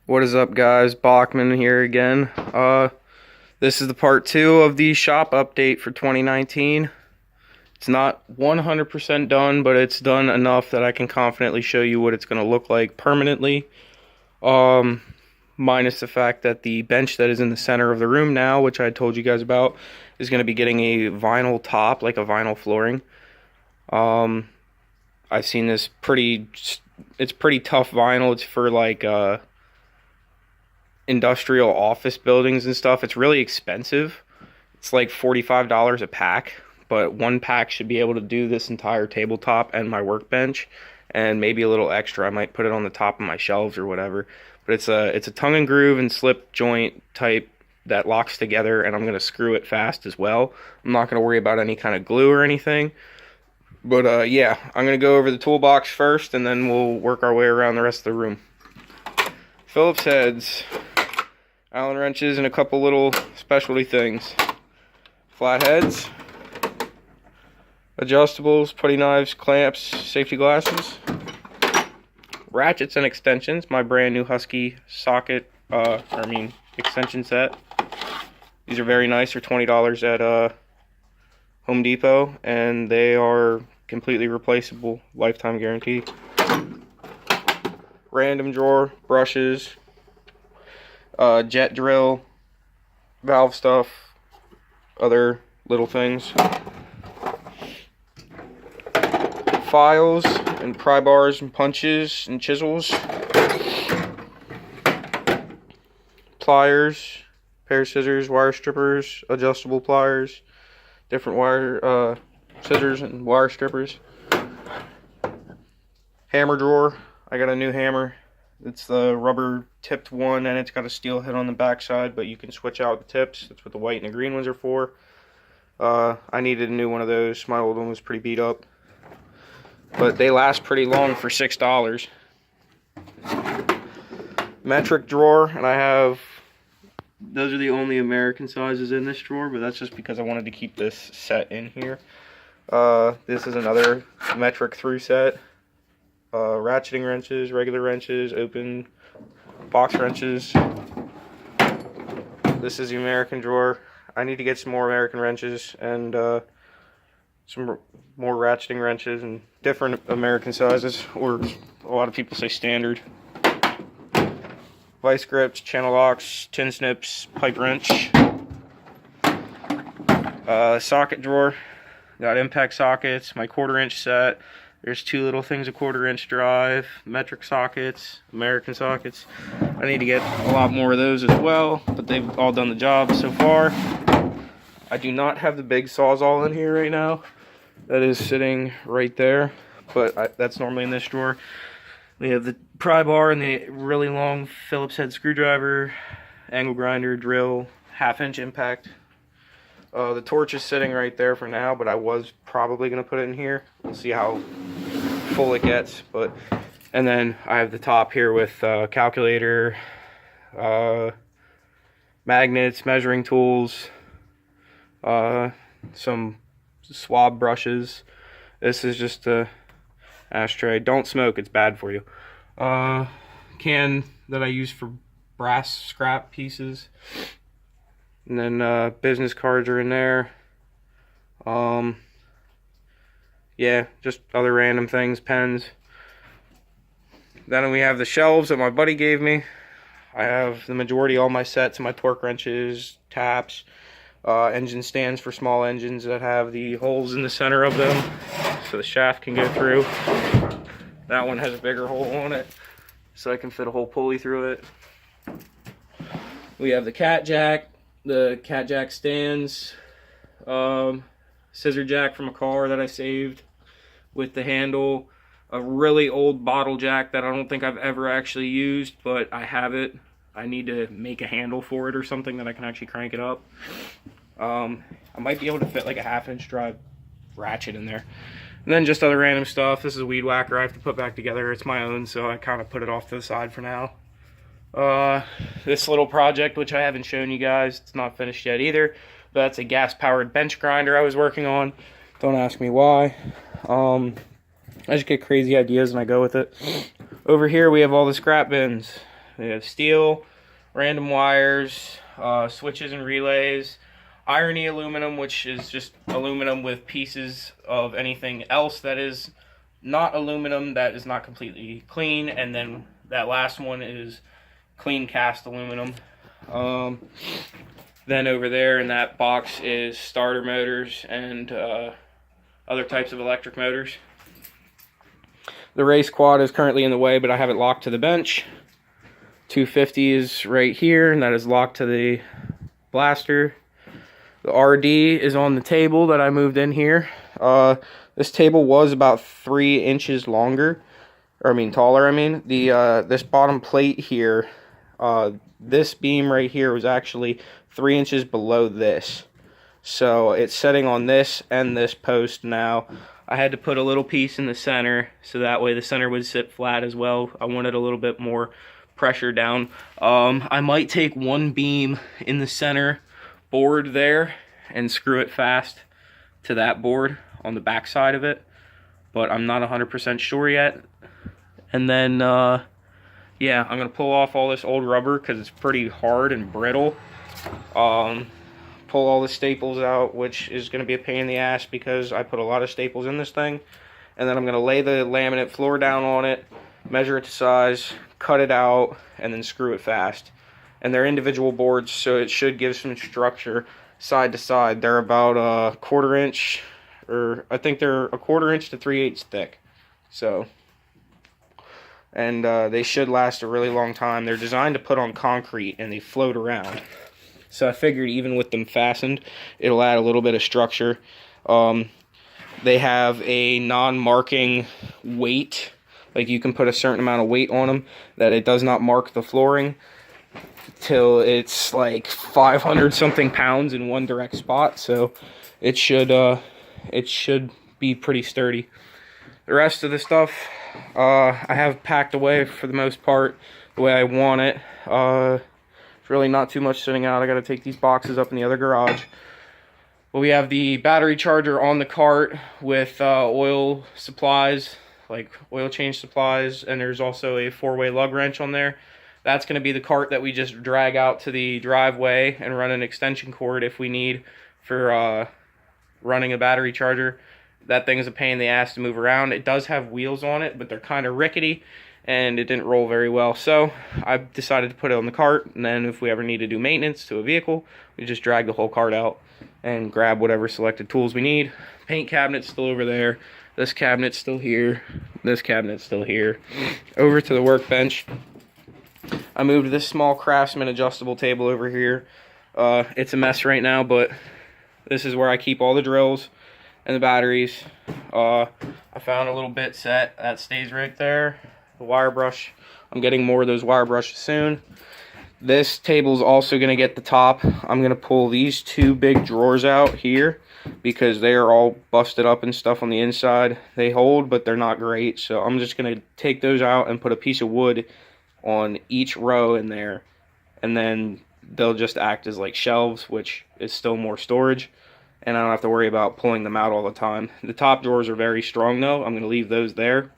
What is up, guys? Bachman here again. This is the part 2 of the shop update for 2019. It's not 100% done, but it's done enough that I can confidently show you what it's going to look like permanently. Minus the fact that the bench that is in the center of the room now, which I told you guys about, is going to be getting a vinyl top, like a vinyl flooring. I've seen this it's pretty tough vinyl. It's for like industrial office buildings and stuff. It's really expensive. It's like $45 a pack, but one pack should be able to do this entire tabletop and my workbench, and maybe a little extra. I might put it on the top of my shelves or whatever. But it's a tongue and groove and slip joint type that locks together, and I'm going to screw it fast as well. I'm not going to worry about any kind of glue or anything. But yeah, I'm going to go over the toolbox first, and then we'll work our way around the rest of the room. Phillips heads, Allen wrenches, and a couple little specialty things. Flatheads, adjustables, putty knives, clamps, safety glasses, ratchets and extensions, my brand new Husky extension set. These are very nice. They're $20 at Home Depot, and they are completely replaceable, lifetime guarantee. Random drawer, brushes, jet drill, valve stuff, other little things. Files and pry bars and punches and chisels. Pliers, pair of scissors, wire strippers, adjustable pliers, different wire scissors and wire strippers. Hammer drawer. I got a new hammer. It's the rubber tipped one, and it's got a steel head on the back side, but you can switch out the tips. That's what the white and the green ones are for. I needed a new one of those. My old one was pretty beat up, but they last pretty long for $6. Metric drawer, and I have, those are the only American sizes in this drawer, but that's just because I wanted to keep this set in here. This is another metric through set. Ratcheting wrenches, regular wrenches, open box wrenches. This is the American drawer. I need to get some more American wrenches and some more ratcheting wrenches and different American sizes, or a lot of people say standard. Vice grips, channel locks, tin snips, pipe wrench. Socket drawer. Got impact sockets, my 1/4 inch set. There's two little things, a 1/4 inch drive, metric sockets, American sockets. I need to get a lot more of those as well, but they've all done the job so far. I do not have the big Sawzall in here right now. That is sitting right there, but that's normally in this drawer. We have the pry bar and the really long Phillips head screwdriver, angle grinder, drill, 1/2 inch impact. The torch is sitting right there for now, but I was probably going to put it in here. We'll see how full it gets. And then I have the top here with calculator, magnets, measuring tools, some swab brushes. This is just a ashtray. Don't smoke, it's bad for you. Can that I use for brass scrap pieces. And then business cards are in there. Yeah, just other random things, pens. Then we have the shelves that my buddy gave me. I have the majority of all my sets, my torque wrenches, taps, engine stands for small engines that have the holes in the center of them so the shaft can go through. That one has a bigger hole on it so I can fit a whole pulley through it. We have the cat jack. The cat jack stands, scissor jack from a car that I saved with the handle, a really old bottle jack that I don't think I've ever actually used, but I have it. I need to make a handle for it or something that I can actually crank it up. I might be able to fit like a 1/2 inch drive ratchet in there. And then just other random stuff. This is a weed whacker I have to put back together. It's my own, so I kind of put it off to the side for now. This little project, which I haven't shown you guys, it's not finished yet either, but that's a gas-powered bench grinder I was working on. Don't ask me why. I just get crazy ideas and I go with it. Over here we have all the scrap bins. They have steel, random wires, switches and relays, irony aluminum, which is just aluminum with pieces of anything else that is not aluminum that is not completely clean, and then that last one is clean cast aluminum. Then over there in that box is starter motors and other types of electric motors. The race quad is currently in the way, but I have it locked to the bench. 250 is right here, and that is locked to the blaster. The RD is on the table that I moved in here. This table was about 3 inches longer, or taller. This bottom plate here, this beam right here was actually 3 inches below this. So it's sitting on this and this post now. I had to put a little piece in the center, so that way the center would sit flat as well. I wanted a little bit more pressure down. I might take one beam in the center board there and screw it fast to that board on the back side of it, but I'm not 100% sure yet. And then yeah, I'm gonna pull off all this old rubber because it's pretty hard and brittle. Pull all the staples out, which is going to be a pain in the ass because I put a lot of staples in this thing. And then I'm going to lay the laminate floor down on it, measure it to size, cut it out, and then screw it fast. And they're individual boards, so it should give some structure side to side. They're about a 1/4 inch, or I think they're a 1/4 inch to 3/8 thick. So, and they should last a really long time. They're designed to put on concrete and they float around. So I figured even with them fastened, it'll add a little bit of structure. They have a non-marking weight. Like you can put a certain amount of weight on them that it does not mark the flooring till it's like 500 something pounds in one direct spot. So it should be pretty sturdy. The rest of the stuff I have packed away for the most part the way I want it. Really not too much sitting out. I got to take these boxes up in the other garage. But we have the battery charger on the cart with oil supplies, like oil change supplies, and there's also a 4-way lug wrench on there. That's going to be the cart that we just drag out to the driveway and run an extension cord if we need for running a battery charger. That thing is a pain in the ass to move around. It does have wheels on it, but they're kind of rickety, and it didn't roll very well. So I decided to put it on the cart, and then if we ever need to do maintenance to a vehicle, we just drag the whole cart out and grab whatever selected tools we need. Paint cabinet's still over there. This cabinet's still here. This cabinet's still here. Over to the workbench. I moved this small Craftsman adjustable table over here. It's a mess right now, but this is where I keep all the drills and the batteries. I found a little bit set that stays right there. The wire brush, I'm getting more of those wire brushes soon. This table's also going to get the top. I'm going to pull these 2 big drawers out here because they are all busted up and stuff on the inside. They hold, but they're not great, so I'm just going to take those out and put a piece of wood on each row in there, and then they'll just act as like shelves, which is still more storage, and I don't have to worry about pulling them out all the time. The top drawers are very strong though. I'm going to leave those there.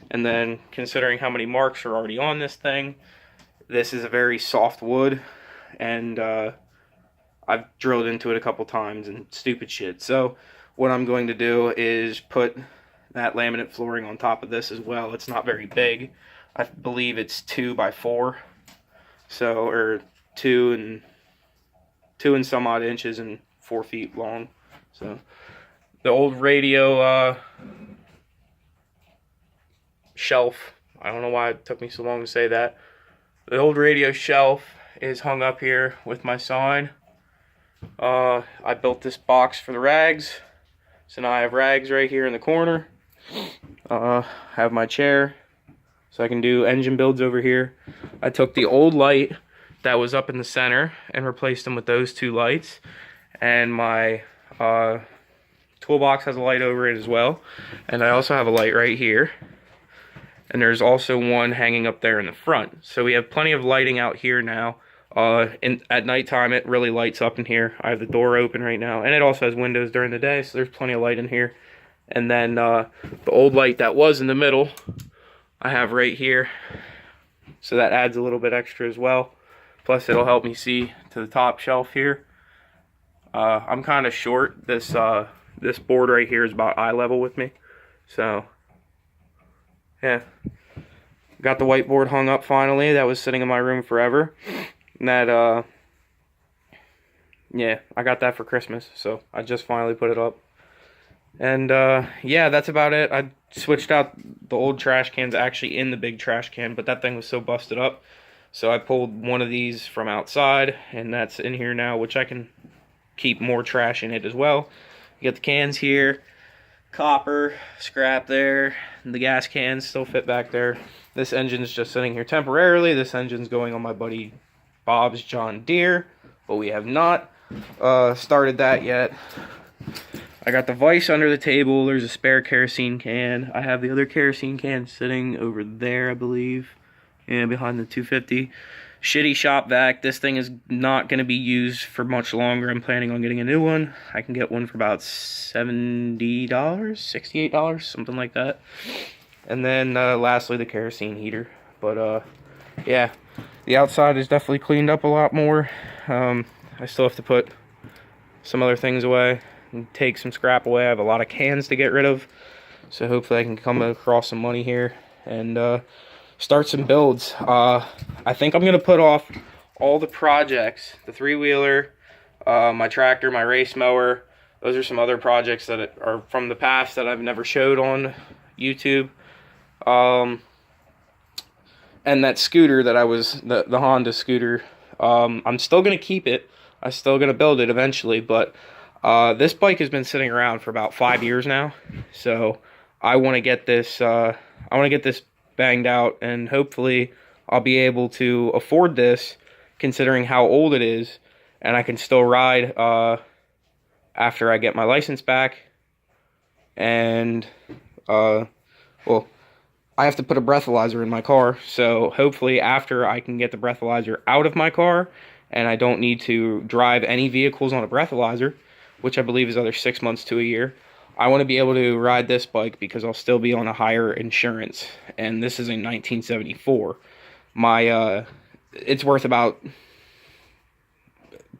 And then, considering how many marks are already on this thing, this is a very soft wood, and I've drilled into it a couple times and stupid shit. So what I'm going to do is put that laminate flooring on top of this as well. It's not very big. I believe it's 2 by 4, so, or 2 and some odd inches and 4 feet long. So the old radio shelf, I don't know why it took me so long to say that. The old radio shelf is hung up here with my sign. I built this box for the rags, so now I have rags right here in the corner. I have my chair, so I can do engine builds over here. I took the old light that was up in the center and replaced them with those 2 lights, and my toolbox has a light over it as well, and I also have a light right here. And there's also one hanging up there in the front. So we have plenty of lighting out here now. At nighttime, it really lights up in here. I have the door open right now. And it also has windows during the day, so there's plenty of light in here. And then the old light that was in the middle, I have right here. so that adds a little bit extra as well. Plus it'll help me see to the top shelf here. I'm kind of short. This board right here is about eye level with me, so yeah. Got the whiteboard hung up finally. That was sitting in my room forever. And that yeah, I got that for Christmas, so I just finally put it up. And yeah, that's about it. I switched out the old trash cans actually in the big trash can, but that thing was so busted up. So I pulled one of these from outside, and that's in here now, which I can keep more trash in it as well. You got the cans here, copper, scrap there, and the gas cans still fit back there. This engine's just sitting here temporarily. This engine's going on my buddy Bob's John Deere, but we have not started that yet. I got the vise under the table. There's a spare kerosene can. I have the other kerosene can sitting over there, I believe. Yeah, behind the 250. Shitty shop vac. This thing is not going to be used for much longer. I'm planning on getting a new one. I can get one for about $70, $68, something like that. And then lastly, the kerosene heater. But yeah, the outside is definitely cleaned up a lot more. I still have to put some other things away and take some scrap away. I have a lot of cans to get rid of, so hopefully I can come across some money here and start some builds. I think I'm gonna put off all the projects, the 3-wheeler, my tractor, my race mower. Those are some other projects that are from the past that I've never showed on YouTube. And that scooter that I was, the Honda scooter, I'm still gonna keep it. I'm still gonna build it eventually, but this bike has been sitting around for about 5 years now, so I want to get this. I want to get this banged out, and hopefully I'll be able to afford this, considering how old it is, and I can still ride after I get my license back. And well, I have to put a breathalyzer in my car, so hopefully after I can get the breathalyzer out of my car, and I don't need to drive any vehicles on a breathalyzer, which I believe is other 6 months to a year. I want to be able to ride this bike because I'll still be on a higher insurance, and this is in 1974. My it's worth about,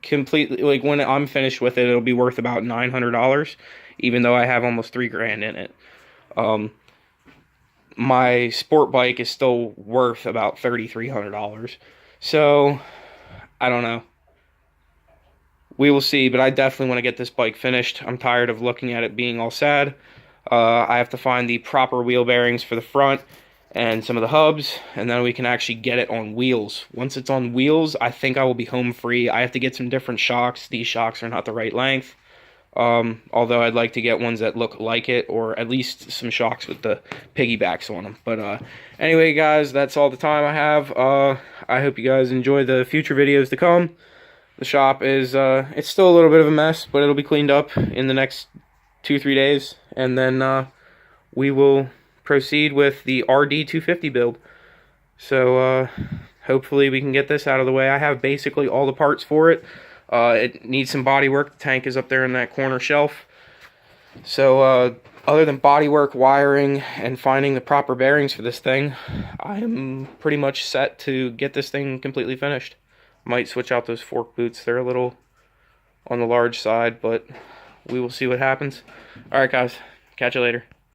completely, like when I'm finished with it, it'll be worth about $900, even though I have almost $3,000 in it. My sport bike is still worth about $3,300, so I don't know. We will see, but I definitely want to get this bike finished. I'm tired of looking at it being all sad. I have to find the proper wheel bearings for the front and some of the hubs, and then we can actually get it on wheels. Once it's on wheels, I think I will be home free. I have to get some different shocks. These shocks are not the right length, although I'd like to get ones that look like it, or at least some shocks with the piggybacks on them. But anyway, guys, that's all the time I have. I hope you guys enjoy the future videos to come. The shop is, it's still a little bit of a mess, but it'll be cleaned up in the next 2-3 days. And then we will proceed with the RD250 build. So hopefully we can get this out of the way. I have basically all the parts for it. It needs some body work. The tank is up there in that corner shelf. So other than body work, wiring, and finding the proper bearings for this thing, I am pretty much set to get this thing completely finished. Might switch out those fork boots. They're a little on the large side, but we will see what happens. Alright guys, catch you later.